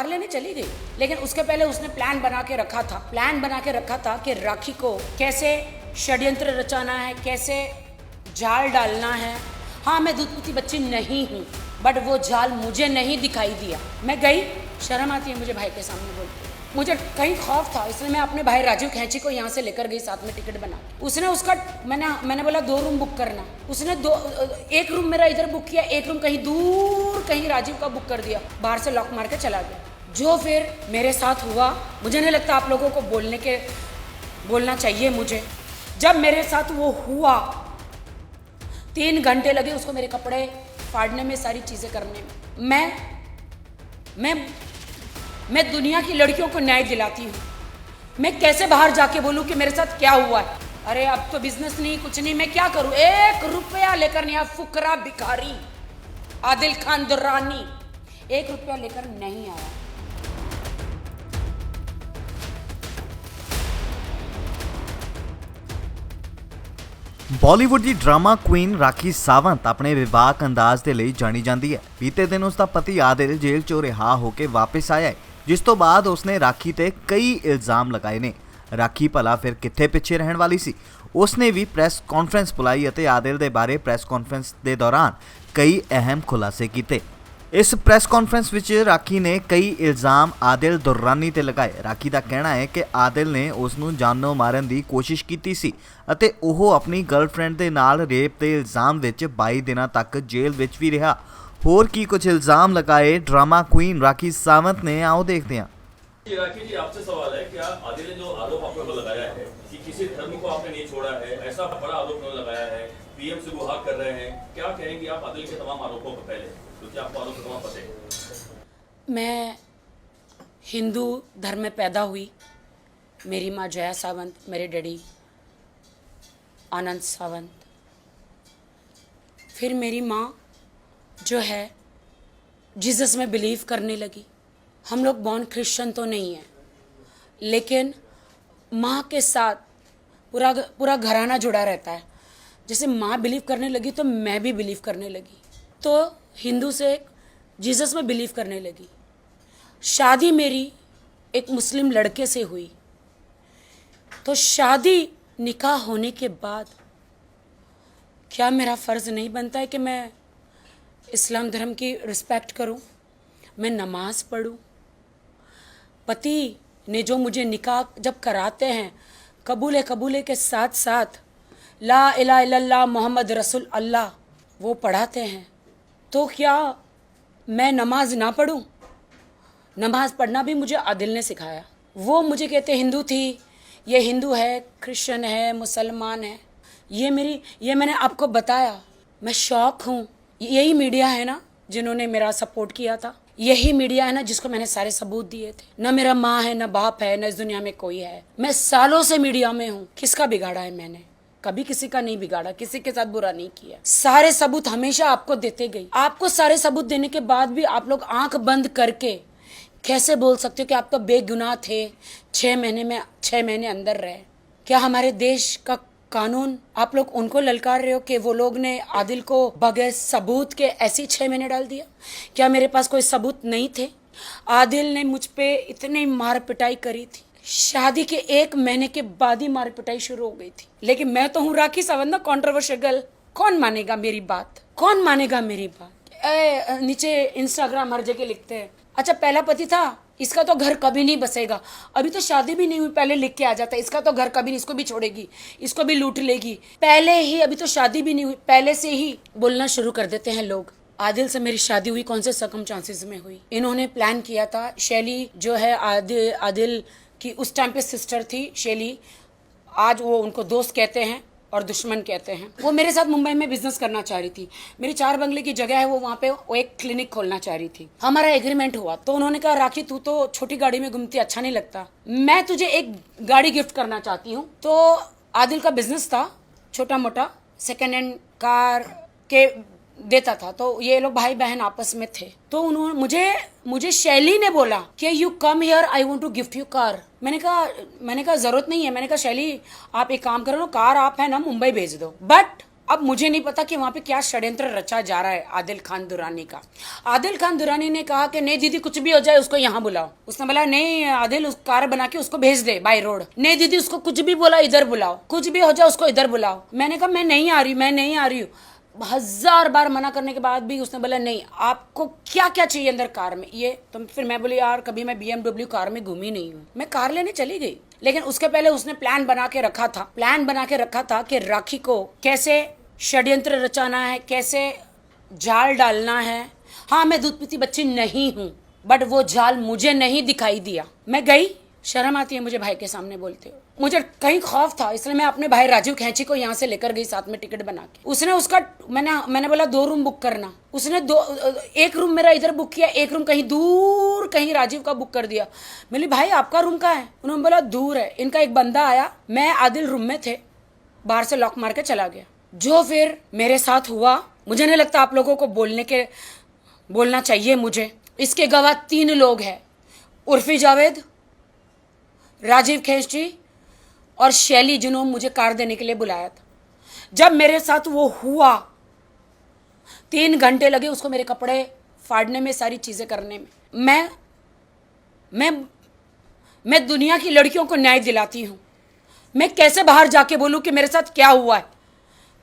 Car लेने चली गई, लेकिन उसके पहले उसने प्लान बना के रखा था कि राखी को कैसे षड्यंत्र रचाना है, कैसे जाल डालना है। हाँ, मैं दूधपुती बच्ची नहीं हूँ, बट वो जाल मुझे नहीं दिखाई दिया। मैं गई, शर्म आती है मुझे भाई के सामने बोलते, मुझे कहीं खौफ था, इसलिए मैं अपने भाई राजीव खैंची को यहाँ से लेकर गई साथ में टिकट बना के। उसने उसका मैंने बोला 2 रूम बुक करना, उसने 1 रूम मेरा इधर बुक किया, 1 रूम कहीं दूर कहीं राजीव का बुक कर दिया, बाहर से लॉक मार के चला गया। जो फिर मेरे साथ हुआ, मुझे नहीं लगता आप लोगों को बोलना चाहिए मुझे। जब मेरे साथ वो हुआ 3 घंटे लगे उसको मेरे कपड़े फाड़ने में, सारी चीज़ें करने में। मैं दुनिया की लड़कियों को न्याय दिलाती हूँ। मैं कैसे बाहर जाके बोलूँ कि मेरे साथ क्या हुआ है? अरे अब तो बिजनेस नहीं, कुछ नहीं, मैं क्या करूँ? 1 रुपया लेकर नहीं आया, फुकरा भिखारी आदिल खान दुर्रानी 1 रुपया लेकर नहीं आया। ਬਾਲੀਵੁੱਡ ਦੀ ਡਰਾਮਾ ਕੁਈਨ ਰਾਖੀ ਸਾਵੰਤ ਆਪਣੇ ਵਿਵਾਕ ਅੰਦਾਜ਼ ਦੇ ਲਈ ਜਾਣੀ ਜਾਂਦੀ ਹੈ। ਬੀਤੇ ਦਿਨ ਉਸ ਦਾ ਪਤੀ ਆਦਿਲ ਜੇਲ੍ਹ ਚੋਂ ਰਿਹਾ ਹੋ ਕੇ ਵਾਪਸ ਆਇਆ ਹੈ, ਜਿਸ ਤੋਂ ਬਾਅਦ ਉਸਨੇ ਰਾਖੀ ਤੇ ਕਈ ਇਲਜ਼ਾਮ ਲਗਾਏ ਨੇ। ਰਾਖੀ ਭਲਾ ਫਿਰ ਕਿੱਥੇ ਪਿੱਛੇ ਰਹਿਣ ਵਾਲੀ ਸੀ? ਉਸਨੇ ਵੀ ਪ੍ਰੈਸ ਕਾਨਫਰੰਸ ਬੁਲਾਈ ਅਤੇ ਆਦਿਲ ਦੇ ਬਾਰੇ ਪ੍ਰੈਸ ਕਾਨਫਰੰਸ ਦੇ ਦੌਰਾਨ ਕਈ ਅਹਿਮ ਖੁਲਾਸੇ ਕੀਤੇ। ਇਸ ਪ੍ਰੈਸ ਕਾਨਫਰੰਸ ਵਿੱਚ ਰਾਖੀ ਨੇ ਕਈ ਇਲਜ਼ਾਮ ਆਦਿਲ ਦੁਰਰਾਨੀ ਤੇ ਲਗਾਏ। ਰਾਖੀ ਦਾ ਕਹਿਣਾ ਹੈ ਕਿ ਆਦਿਲ ਨੇ ਉਸ ਨੂੰ ਜਾਨੋਂ ਮਾਰਨ ਦੀ ਕੋਸ਼ਿਸ਼ ਕੀਤੀ ਸੀ ਅਤੇ ਉਹ ਆਪਣੀ ਗਰਲਫ੍ਰੈਂਡ ਦੇ ਨਾਲ ਰੇਪ ਦੇ ਇਲਜ਼ਾਮ ਵਿੱਚ 22 ਦਿਨਾਂ ਤੱਕ ਜੇਲ੍ਹ ਵਿੱਚ ਵੀ ਰਿਹਾ। ਹੋਰ ਕੀ ਕੁਝ ਇਲਜ਼ਾਮ ਲਗਾਏ ड्रामा क्वीन राखी सावंत ने, आओ देखते हैं। राखी जी, आपसे सवाल है, क्या आदिल ने जो आरोप आप पर लगाया है कि किसी धर्म को आपने नहीं छोड़ा है, ऐसा बड़ा आरोप लगाया है, पीएम से गुहार कर रहे हैं, क्या कहेंगे आप आदिल के तमाम आरोपों पर? पहले क्योंकि आपको आरोप तमाम पते हैं। मैं हिंदू धर्म में पैदा हुई। मेरी माँ जया सावंत, मेरे डैडी आनंद सावंत। फिर मेरी माँ जो है जीसस में बिलीव करने लगी। हम लोग बॉर्न क्रिश्चियन तो नहीं है, लेकिन माँ के साथ पूरा घराना जुड़ा रहता है। जैसे माँ बिलीव करने लगी तो मैं भी बिलीव करने लगी, तो हिंदू से जीसस में बिलीव करने लगी। शादी मेरी एक मुस्लिम लड़के से हुई, तो शादी निकाह होने के बाद क्या मेरा फ़र्ज़ नहीं बनता है कि मैं इस्लाम धर्म की रिस्पेक्ट करूं, मैं नमाज़ पढ़ूं? पति ने जो मुझे निकाह जब कराते हैं, कबूले के साथ साथ ला इलाहा इल्लल्लाह मोहम्मद रसूल अल्लाह वो पढ़ाते हैं, तो क्या मैं नमाज ना पढ़ूं? नमाज पढ़ना भी मुझे आदिल ने सिखाया। वो मुझे कहते हिंदू थी, ये हिंदू है, क्रिश्चियन है, मुसलमान है। ये मैंने आपको बताया। मैं शौक हूँ। यही मीडिया है ना जिन्होंने मेरा सपोर्ट किया था, यही मीडिया है ना जिसको मैंने सारे सबूत दिए थे। न मेरा माँ है, न बाप है, न इस दुनिया में कोई है। मैं सालों से मीडिया में हूँ। किसका बिगाड़ा है मैंने? कभी किसी का नहीं बिगाड़ा, किसी के साथ बुरा नहीं किया। सारे सबूत हमेशा आपको देते गई। आपको सारे सबूत देने के बाद भी आप लोग आंख बंद करके कैसे बोल सकते हो कि आप तो बेगुनाह थे, 6 महीने अंदर रहे? क्या हमारे देश का कानून आप लोग उनको ललकार रहे हो कि वो लोग ने आदिल को बगैर सबूत के ऐसे 6 महीने डाल दिया? क्या मेरे पास कोई सबूत नहीं थे? आदिल ने मुझ पे इतनी मार पिटाई करी थी, शादी के 1 महीने के बाद ही मार पिटाई शुरू हो गई थी। लेकिन मैं तो हूँ राखी सावंत ना, कॉन्ट्रोवर्शियल। कौन मानेगा मेरी बात? कौन मानेगा मेरी बात? नीचे इंस्टाग्राम हर जगह लिखते हैं, अच्छा पहला पति था, इसका तो घर कभी नहीं बसेगा। अभी तो शादी भी नहीं हुई, पहले लिख के आ जाता है, इसका तो घर कभी नहीं, इसको भी छोड़ेगी, इसको भी लूट लेगी। पहले ही, अभी तो शादी भी नहीं हुई, पहले से ही बोलना शुरू कर देते हैं लोग। आदिल से मेरी शादी हुई कौन से सर्कमस्टांसेस में हुई? इन्होंने प्लान किया था। शैली जो है आदिल की उस टाइम पे सिस्टर थी, शैली, आज वो उनको दोस्त कहते हैं और दुश्मन कहते हैं। वो मेरे साथ मुंबई में बिजनेस करना चाह रही थी। मेरी 4 बंगले की जगह है, वो वहाँ पे वो एक क्लिनिक खोलना चाह रही थी। हमारा एग्रीमेंट हुआ तो उन्होंने कहा राखी तू तो छोटी गाड़ी में घूमती, अच्छा नहीं लगता, मैं तुझे एक गाड़ी गिफ्ट करना चाहती हूँ। तो आदिल का बिजनेस था छोटा मोटा, सेकेंड हैंड कार के देता था, तो ये लोग भाई बहन आपस में थे। तो उन्होंने मुझे शैली ने बोला कि you come here, I want to gift you car. मैंने कहा जरूरत नहीं है। मैंने कहा शैली आप एक काम करो ना, कार आप है ना मुंबई भेज दो, बट अब मुझे नहीं पता कि वहाँ पे क्या षड्यंत्र रचा जा रहा है आदिल खान दुरानी का। आदिल खान दुरानी ने कहा कि नहीं दीदी कुछ भी हो जाए उसको यहाँ बुलाओ। उसने बोला नहीं आदिल उस कार बना के उसको भेज दे बाय रोड। नहीं दीदी उसको कुछ भी बोला इधर बुलाओ, कुछ भी हो जाए उसको इधर बुलाओ। मैंने कहा मैं नहीं आ रही, मैं नहीं आ रही हूँ। 1000 बार मना करने के बाद भी उसने बोला नहीं आपको क्या क्या चाहिए अंदर कार में ये। तो फिर मैं बोली यार कभी मैं BMW कार में घूमी नहीं हूँ, मैं कार लेने चली गई। लेकिन उसके पहले उसने प्लान बना के रखा था कि राखी को कैसे षड्यंत्र रचाना है, कैसे जाल डालना है। हाँ मैं दूध पीती बच्ची नहीं हूँ, बट वो जाल मुझे नहीं दिखाई दिया। मैं गई, शर्म आती है मुझे भाई के सामने बोलते हो। मुझे कहीं खौफ था, इसलिए मैं अपने भाई राजीव खैंची को यहाँ से लेकर गई साथ में टिकट बना के। उसने उसका मैंने बोला 2 रूम बुक करना, उसने 1 रूम मेरा इधर बुक किया, 1 रूम कहीं दूर कहीं राजीव का बुक कर दिया। मैंने भाई आपका रूम कहाँ है? उन्होंने बोला दूर है। इनका एक बंदा आया, मैं आदिल रूम में थे, बाहर से लॉक मार के चला गया। जो फिर मेरे साथ हुआ मुझे नहीं लगता आप लोगों को बोलना चाहिए मुझे। इसके गवाह 3 लोग हैं, उर्फी जावेद, राजीव खैंची और शैली, जिन्होंने मुझे कार देने के लिए बुलाया था। जब मेरे साथ वो हुआ 3 घंटे लगे उसको मेरे कपड़े फाड़ने में, सारी चीजें करने में। मैं दुनिया की लड़कियों को न्याय दिलाती हूँ। मैं कैसे बाहर जाके बोलूं कि मेरे साथ क्या हुआ है?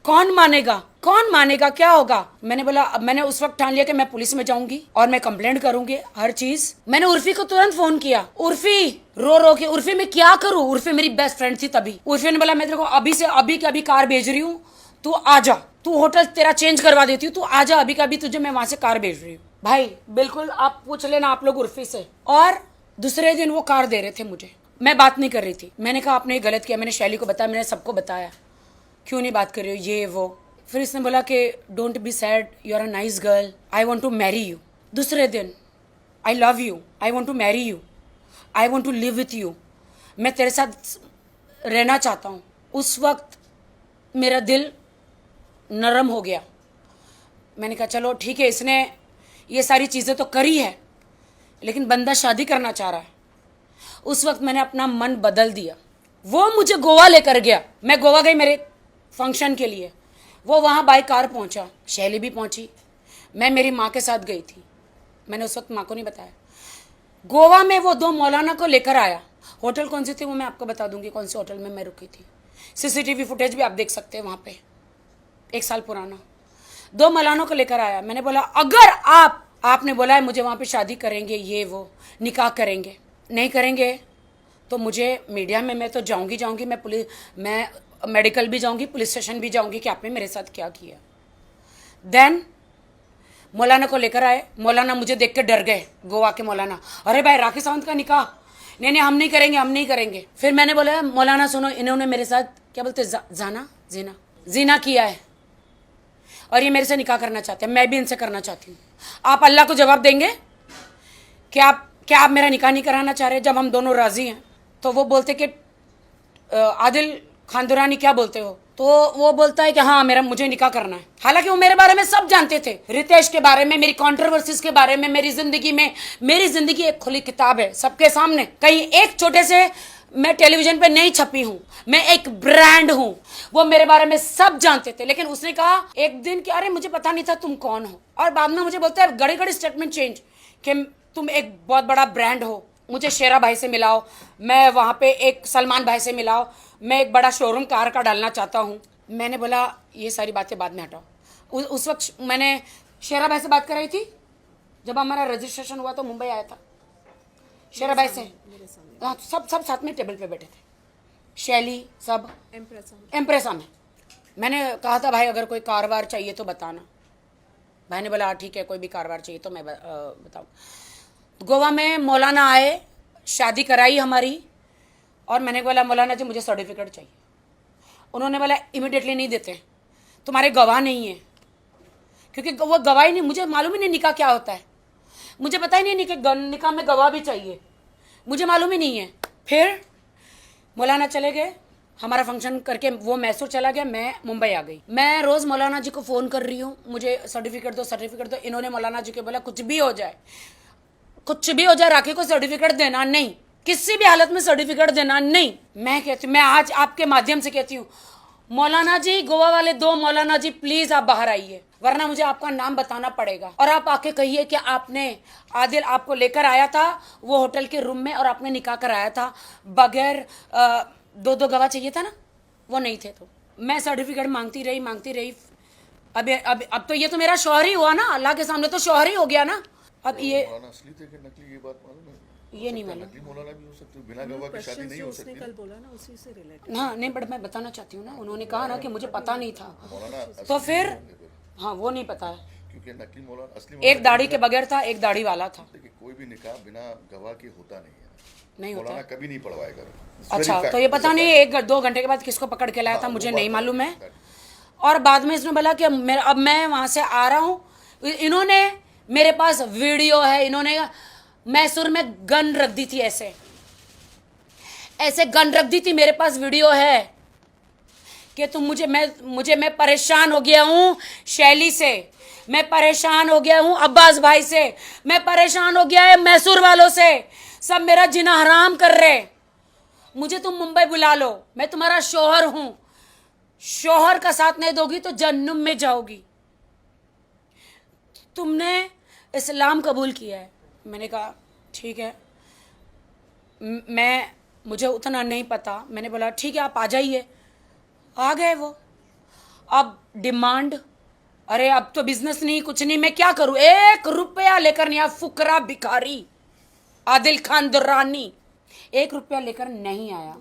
कौन मानेगा क्या होगा? मैंने बोला अब मैंने उस वक्त ठान लिया कि मैं पुलिस में जाऊंगी और मैं कंप्लेंट करूंगी हर चीज। मैंने उर्फी को तुरंत फोन किया, उर्फी रो के, उर्फी मैं क्या करूं? उर्फी मेरी बेस्ट फ्रेंड थी तभी। उर्फी ने बोला मैं तेरे को अभी से अभी कार भेज रही हूँ, तू आ जा, तू होटल तेरा चेंज करवा देती हूँ, तू आ जा अभी कभी, तुझे मैं वहां से कार भेज रही हूँ। भाई बिल्कुल आप पूछ लेना आप लोग उर्फी से। और दूसरे दिन वो कार दे रहे थे मुझे, मैं बात नहीं कर रही थी। मैंने कहा आपने गलत किया, मैंने शैली को बताया, मैंने सबको बताया, क्यों नहीं बात कर रही हो ये वो। फिर इसने बोला कि don't be sad, you are a nice girl, I want to marry you. दूसरे दिन I love you, I want to marry you, I want to live with you, मैं तेरे साथ रहना चाहता हूँ। उस वक्त मेरा दिल नरम हो गया। मैंने कहा चलो ठीक है, इसने ये सारी चीज़ें तो करी है, लेकिन बंदा शादी करना चाह रहा है। उस वक्त मैंने अपना मन बदल दिया। वो मुझे गोवा लेकर गया, मैं गोवा गई मेरे फंक्शन के लिए। वो वहाँ बाई कार पहुँचा, शैली भी पहुँची, मैं मेरी माँ के साथ गई थी। मैंने उस वक्त माँ को नहीं बताया। गोवा में वो 2 मौलाना को लेकर आया। होटल कौन सी थी वो मैं आपको बता दूंगी, कौन से होटल में मैं रुकी थी। CCTV फुटेज भी आप देख सकते हैं वहाँ पे, 1 साल पुराना। 2 मौलानों को लेकर आया। मैंने बोला अगर आपने बोला है मुझे वहाँ पे शादी करेंगे, ये वो निकाह करेंगे, नहीं करेंगे तो मुझे मीडिया में मैं तो जाऊंगी, मैं मेडिकल भी जाऊंगी, पुलिस स्टेशन भी जाऊंगी कि आपने मेरे साथ क्या किया। देन मौलाना को लेकर आए। मौलाना मुझे देख के डर गए, गोवा के मौलाना। अरे भाई राखी सावंत का निकाह, नहीं हम नहीं करेंगे। फिर मैंने बोला मौलाना सुनो, इन्होंने मेरे साथ क्या बोलते जीना किया है और ये मेरे से निकाह करना चाहते हैं, मैं भी इनसे करना चाहती हूँ। आप अल्लाह को जवाब देंगे कि क्या आप मेरा निकाह नहीं कराना चाह रहे? जब हम दोनों राजी हैं तो वो बोलते कि आदिल खान दुरानी क्या बोलते हो? तो वो बोलता है कि हाँ मुझे निकाह करना है। हालांकि वो मेरे बारे में सब जानते थे, रितेश के बारे में, मेरी कंट्रोवर्सीज के बारे में, मेरी जिंदगी एक खुली किताब है सबके सामने। कहीं एक छोटे से मैं टेलीविजन पे नहीं छपी हूँ, मैं एक ब्रांड हूँ। वो मेरे बारे में सब जानते थे। लेकिन उसने कहा एक दिन कि अरे मुझे पता नहीं था तुम कौन हो, और बाद में मुझे बोलते हैं घड़ी स्टेटमेंट चेंज कि तुम एक बहुत बड़ा ब्रांड हो, मुझे शेरा भाई से मिलाओ, मैं वहाँ पे एक सलमान भाई से मिलाओ, मैं एक बड़ा शोरूम कार का डालना चाहता हूँ। मैंने बोला ये सारी बातें बाद में हटाओ। उस वक्त मैंने शेरा भाई से बात कर रही थी, जब हमारा रजिस्ट्रेशन हुआ तो मुंबई आया था शेरा भाई से। हाँ सब साथ में टेबल पे बैठे थे, शैली सब एम्प्रेसा में। मैंने कहा था भाई अगर कोई कारवार चाहिए तो बताना। भाई ने बोला हाँ ठीक है, कोई भी कारवार चाहिए तो मैं बताऊँ। गोवा में मौलाना आए, शादी कराई हमारी, और मैंने बोला मौलाना जी मुझे सर्टिफिकेट चाहिए। उन्होंने बोला इमिडिएटली नहीं देते, तुम्हारे गवाह नहीं है। क्योंकि वो गवाह ही नहीं, मुझे मालूम ही नहीं निकाह क्या होता है, मुझे पता ही नहीं निकाह में गवाह भी चाहिए, मुझे मालूम ही नहीं है। फिर मौलाना चले गए, हमारा फंक्शन करके वो मैसूर चला गया, मैं मुंबई आ गई। मैं रोज़ मौलाना जी को फ़ोन कर रही हूँ, मुझे सर्टिफिकेट दो। इन्होंने मौलाना जी को बोला कुछ भी हो जाए राखी को सर्टिफिकेट देना नहीं, किसी भी हालत में सर्टिफिकेट देना नहीं। मैं आज आपके माध्यम से कहती हूँ, मौलाना जी, गोवा वाले 2 मौलाना जी, प्लीज आप बाहर आइए, वरना मुझे आपका नाम बताना पड़ेगा। और आप आके कहिए कि आपने, आदिल आपको लेकर आया था वो होटल के रूम में और आपने निकाह कराया था बगैर 2 गवाह चाहिए था ना, वो नहीं थे। तो मैं सर्टिफिकेट मांगती रही। अब तो ये तो मेरा शौहर ही हुआ ना, अल्लाह के सामने तो शौहर ही हो गया ना। अब ये मौलाना असली थे कि नकली, ये बात मालूम है? ये नहीं मालूम। नकली मौलाना भी हो सकते, बिना गवाह की शादी नहीं हो सकती। कल बोला ना उसी से रिलेटेड। हाँ नहीं, बट मैं बताना चाहती हूँ ना, उन्होंने कहा ना कि मुझे पता नहीं था, मौलाना तो असली फिर नहीं होंगे फिर, हाँ वो नहीं पता है। क्योंकि नकली मौलाना असली एक मौलाना दाढ़ी के बगैर था, एक दाढ़ी वाला था, देखिए, कोई भी निकाह बिना गवाह के होता नहीं है। नहीं होता। मौलाना कभी नहीं पढ़वाएगा। अच्छा, तो ये पता नहीं 1-2 घंटे के बाद किसको पकड़ के लाया था, मुझे नहीं मालूम है। और बाद में इसने बोला कि अब मैं वहां से आ रहा हूँ। इन्होंने मेरे पास वीडियो है, इन्होंने मैसूर में गन रख दी थी, ऐसे गन रख दी थी, मेरे पास वीडियो है कि तुम मैं परेशान हो गया हूँ शैली से, मैं परेशान हो गया हूँ अब्बास भाई से, मैं परेशान हो गया है मैसूर वालों से, सब मेरा जीना हराम कर रहे, मुझे तुम मुंबई बुला लो, मैं तुम्हारा शौहर हूं, शौहर का साथ नहीं दोगी तो जहन्नुम में जाओगी। तुमने इस्लाम कबूल किया है। मैंने कहा ठीक है, मुझे उतना नहीं पता। मैंने बोला ठीक है, आप आ जाइए। आ गए वो। अब डिमांड, अरे अब तो बिजनेस नहीं, कुछ नहीं, मैं क्या करूं, 1 रुपया लेकर नहीं आया, फुकरा भिखारी आदिल खान दुर्रानी 1 रुपया लेकर नहीं आया।